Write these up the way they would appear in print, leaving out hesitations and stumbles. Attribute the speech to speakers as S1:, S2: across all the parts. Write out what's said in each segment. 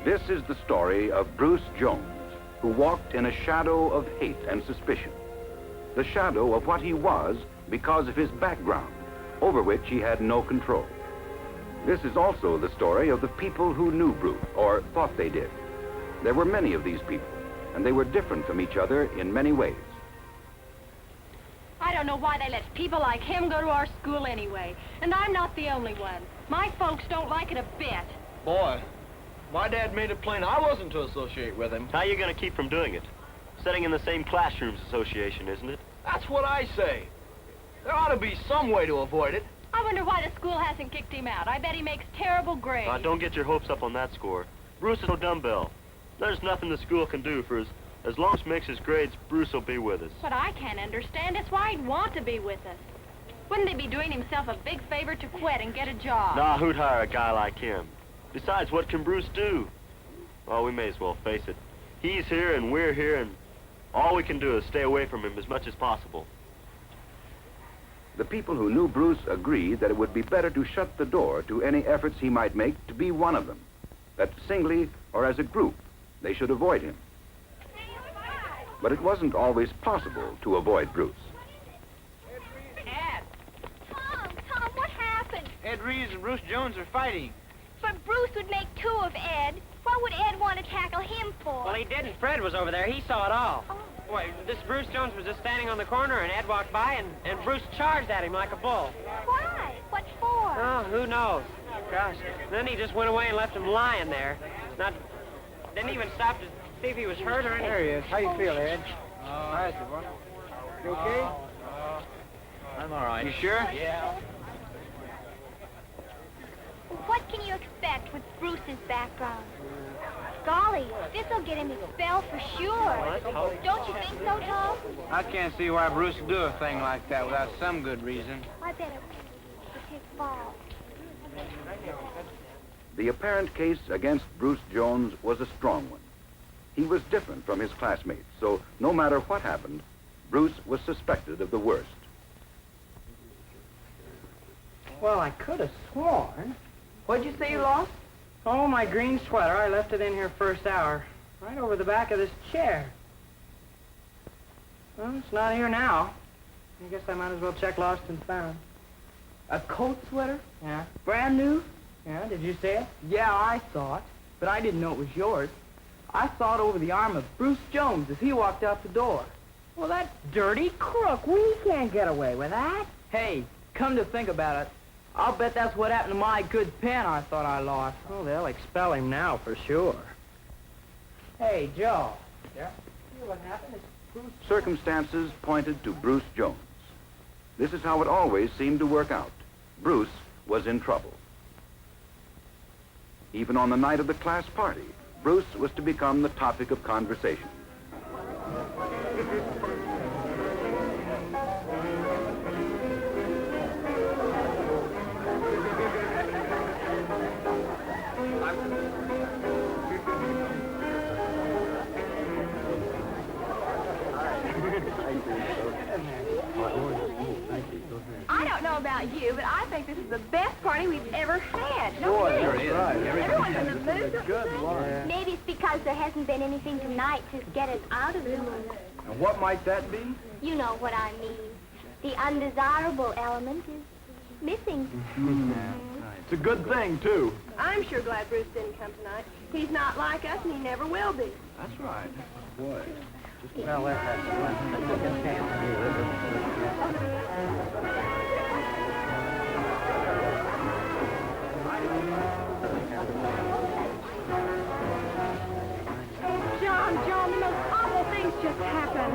S1: This is the story of Bruce Jones, who walked in a shadow of hate and suspicion. The shadow of what he was because of his background, over which he had no control. This is also the story of the people who knew Bruce, or thought they did. There were many of these people, and they were different from each other in many ways.
S2: I don't know why they let people like him go to our school anyway. And I'm not the only one. My folks don't like it a bit.
S3: Boy, my dad made it plain I wasn't to associate with him.
S4: How are you going to keep from doing it? Sitting in the same classrooms association, isn't it?
S3: That's what I say. There ought to be some way to avoid it.
S2: I wonder why the school hasn't kicked him out. I bet he makes terrible grades.
S4: Don't get your hopes up on that score. Bruce is no dumbbell. There's nothing the school can do for as long as he makes his grades, Bruce will be with us.
S2: But I can't understand. It's why he'd want to be with us. Wouldn't he be doing himself a big favor to quit and get a job?
S4: Nah, who'd hire a guy like him? Besides, what can Bruce do? Well, we may as well face it. He's here and we're here, and all we can do is stay away from him as much as possible.
S1: The people who knew Bruce agreed that it would be better to shut the door to any efforts he might make to be one of them, that singly or as a group, they should avoid him. But it wasn't always possible to avoid Bruce.
S5: Ed! Tom, what happened?
S6: Ed Reeves and Bruce Jones are fighting.
S5: But Bruce would make two of Ed. What would Ed want to tackle him for?
S6: Well, he didn't. Fred was over there. He saw it all.
S5: Oh.
S6: Boy, this Bruce Jones was just standing on the corner, and Ed walked by, and Bruce charged at him like a bull.
S5: Why? What for?
S6: Oh, who knows? Gosh. Then he just went away and left him lying there. Not, didn't even stop to see if he was hurt or anything.
S7: There he is. How you feel, Ed? Hi, boy. You okay?
S6: I'm all right.
S7: You sure?
S6: Yeah.
S5: What can you expect with Bruce's background? Golly, this'll get him expelled for sure. Don't you think so, Tom?
S7: I can't see why Bruce would do a thing like that without some good reason.
S5: I bet it would take fall.
S1: The apparent case against Bruce Jones was a strong one. He was different from his classmates, so no matter what happened, Bruce was suspected of the worst.
S7: Well, I could have sworn. What'd you say you lost? Oh, my green sweater. I left it in here first hour. Right over the back of this chair. Well, it's not here now. I guess I might as well check lost and found.
S8: A coat sweater?
S7: Yeah.
S8: Brand new?
S7: Yeah, did you see it?
S8: Yeah, I saw it, but I didn't know it was yours. I saw it over the arm of Bruce Jones as he walked out the door.
S7: Well, that dirty crook. We can't get away with that.
S8: Hey, come to think about it, I'll bet that's what happened to my good pen I thought I lost.
S7: Oh, they'll expel him now for sure. Hey, Joe.
S8: Yeah? What happened is Bruce...
S1: Circumstances pointed to Bruce Jones. This is how it always seemed to work out. Bruce was in trouble. Even on the night of the class party, Bruce was to become the topic of conversation.
S2: I don't know about you, but I think this is the best party we've ever had. No
S7: Boy,
S2: kidding.
S7: there is. Right.
S2: Everyone's in the mood to
S7: Good
S2: sing.
S7: Lord.
S5: Maybe it's because there hasn't been anything tonight to get us out of the mood.
S7: And what might that be?
S5: You know what I mean. The undesirable element is missing.
S7: It's a good thing, too.
S2: I'm sure glad Bruce didn't come tonight. He's not like us, and he never will be.
S7: That's right. Boy. Well, let's have
S2: John, the most awful things just happened.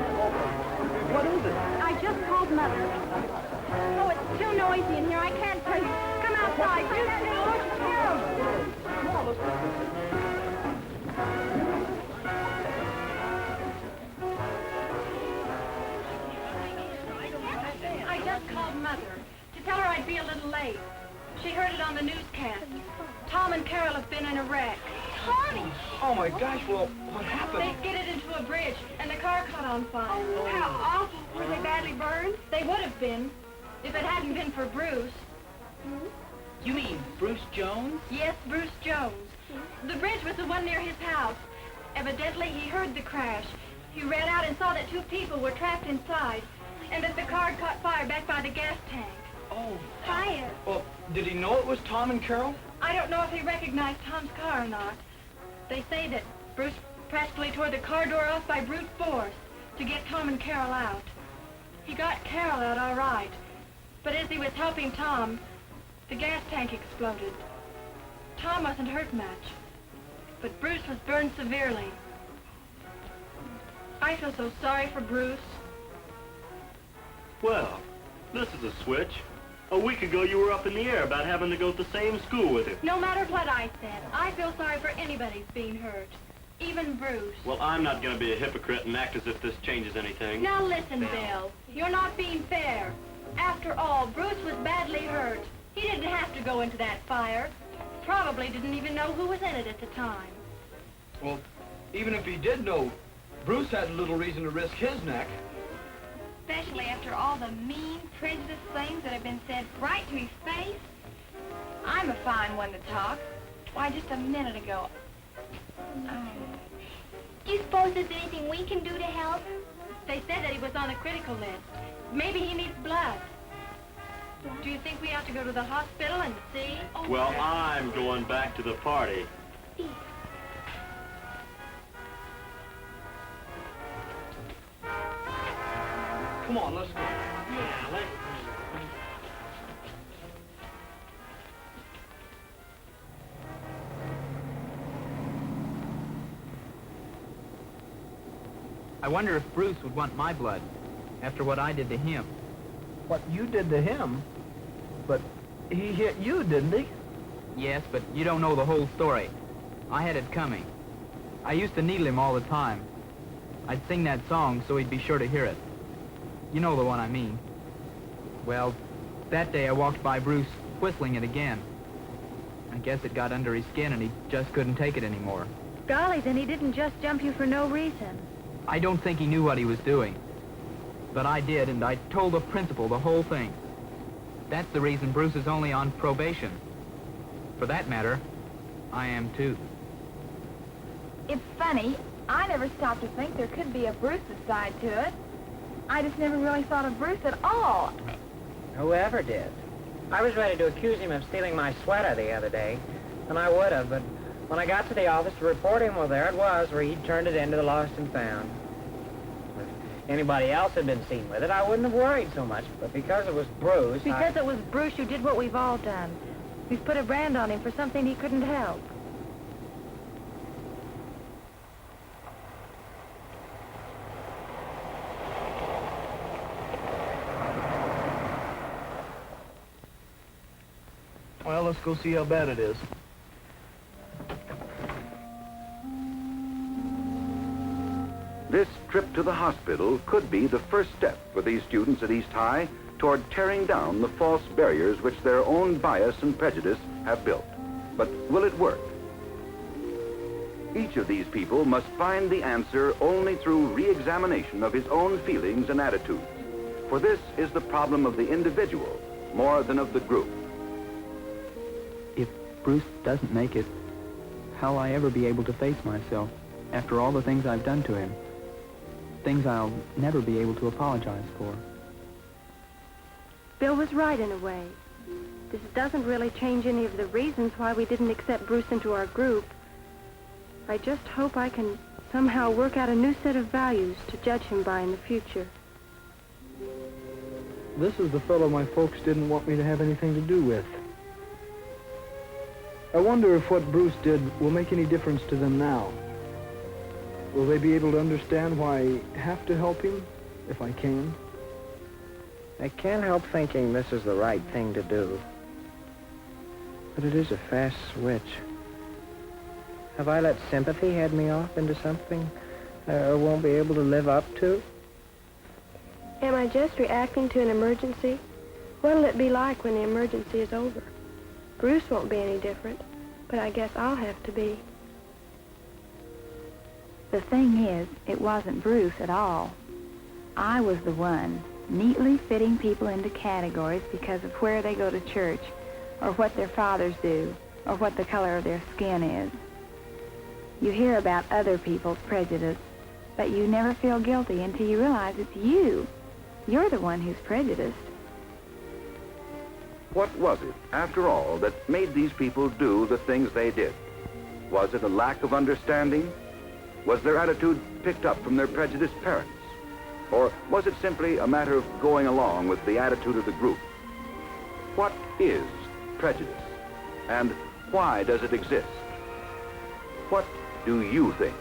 S7: What is it?
S2: I just called Mother. Oh, it's too noisy in here. I can't tell you. Come outside. You I just called Mother to tell her I'd be a little late. She heard it on the newscast. Tom and Carol have been in a wreck.
S5: Tommy!
S3: Oh, my gosh, well, what happened?
S2: They skidded into a bridge, and the car caught on fire. Oh, how awful. Were they badly burned? They would have been, if it hadn't been for Bruce.
S7: You mean Bruce Jones?
S2: Yes, Bruce Jones. The bridge was the one near his house. Evidently, he heard the crash. He ran out and saw that 2 people were trapped inside, and that the car had caught fire back by the gas tank.
S3: Oh.
S5: Fire.
S3: Well, did he know it was Tom and Carol?
S2: I don't know if he recognized Tom's car or not. They say that Bruce practically tore the car door off by brute force to get Tom and Carol out. He got Carol out all right, but as he was helping Tom, the gas tank exploded. Tom wasn't hurt much, but Bruce was burned severely. I feel so sorry for Bruce.
S4: Well, this is a switch. A week ago you were up in the air about having to go to the same school with him.
S2: No matter what I said, I feel sorry for anybody's being hurt, even Bruce.
S4: Well, I'm not going to be a hypocrite and act as if this changes anything.
S2: Now listen, Bill. You're not being fair. After all, Bruce was badly hurt. He didn't have to go into that fire. Probably didn't even know who was in it at the time.
S3: Well, even if he did know, Bruce had little reason to risk his neck.
S5: Especially after all the mean, prejudiced things that have been said right to his face. I'm a fine one to talk. Why, just a minute ago. Do you suppose there's anything we can do to help?
S2: They said that he was on the critical list. Maybe he needs blood. Do you think we ought to go to the hospital and see?
S4: Well, I'm going back to the party.
S3: Come on, let's go.
S6: Yeah, let's...
S7: I wonder if Bruce would want my blood after what I did to him.
S3: What you did to him? But he hit you, didn't he?
S7: Yes, but you don't know the whole story. I had it coming. I used to needle him all the time. I'd sing that song so he'd be sure to hear it. You know the one I mean. Well, that day I walked by Bruce whistling it again. I guess it got under his skin and he just couldn't take it anymore.
S2: Golly, then he didn't just jump you for no reason.
S7: I don't think he knew what he was doing. But I did, and I told the principal the whole thing. That's the reason Bruce is only on probation. For that matter, I am too.
S5: It's funny. I never stopped to think there could be a Bruce's side to it. I just never really thought of Bruce at all.
S6: Whoever did. I was ready to accuse him of stealing my sweater the other day, and I would have, but when I got to the office to report him, well, there it was, where he'd turned it into the lost and found. If anybody else had been seen with it, I wouldn't have worried so much, but because it was Bruce,
S2: Because it was Bruce who did what we've all done. We've put a brand on him for something he couldn't help.
S3: Well, let's go see how bad it is.
S1: This trip to the hospital could be the first step for these students at East High toward tearing down the false barriers which their own bias and prejudice have built. But will it work? Each of these people must find the answer only through re-examination of his own feelings and attitudes. For this is the problem of the individual more than of the group.
S7: If Bruce doesn't make it, how'll I ever be able to face myself after all the things I've done to him? Things I'll never be able to apologize for.
S2: Bill was right in a way. This doesn't really change any of the reasons why we didn't accept Bruce into our group. I just hope I can somehow work out a new set of values to judge him by in the future.
S3: This is the fellow my folks didn't want me to have anything to do with. I wonder if what Bruce did will make any difference to them now. Will they be able to understand why I have to help him, if I can?
S6: I can't help thinking this is the right thing to do. But it is a fast switch. Have I let sympathy head me off into something I won't be able to live up to?
S2: Am I just reacting to an emergency? What'll it be like when the emergency is over? Bruce won't be any different, but I guess I'll have to be.
S9: The thing is, it wasn't Bruce at all. I was the one neatly fitting people into categories because of where they go to church or what their fathers do, or what the color of their skin is. You hear about other people's prejudice, but you never feel guilty until you realize it's you. You're the one who's prejudiced.
S1: What was it, after all, that made these people do the things they did? Was it a lack of understanding? Was their attitude picked up from their prejudiced parents? Or was it simply a matter of going along with the attitude of the group? What is prejudice? And why does it exist? What do you think?